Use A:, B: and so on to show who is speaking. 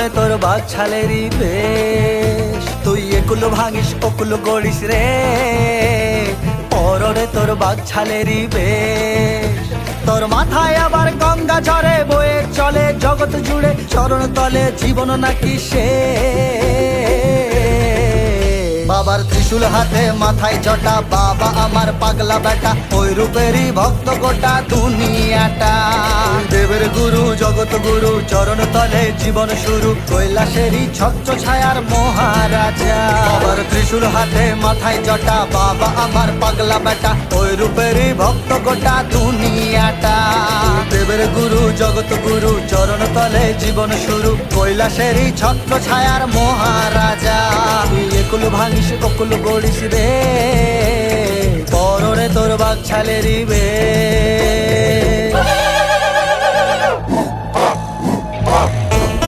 A: পরনে তোর বাঘ ছালেরই বেশ, তুই একুলো ভাঙিস ওকুলো গড়িস রে, পরনে তোর বাঘ ছালেরই বেশ। তোর মাথায় আবার গঙ্গা ঝরে বয়ে চলে জগৎ জুড়ে, চরণ তলে জীবন নাকি সে। বাবার ত্রিশূল হাতে মাথায় জটা, বাবা আমার পাগলা বেটা, ওই রূপেরই ভক্ত গোটা দুনিয়াটা। দেবের গুরু জগৎ গুরু, চরণ তলে জীবন শুরু, কৈলাসেরই ছত্র ছায়ার মহারাজা। বাবার ত্রিশূল হাতে মাথায় জটা, বাবা আমার পাগলা বেটা, ওই রূপেরই ভক্ত গোটা দুনিয়াটা। দেবের গুরু জগৎ গুরু, চরণ তলে জীবন শুরু, কৈলাসেরই ছত্র ছায়ার মহারাজা। তুই একুল ভাঙিস ওকুল গড়িস রে, পরনে তোর বাঘ ছালেরই বেশ।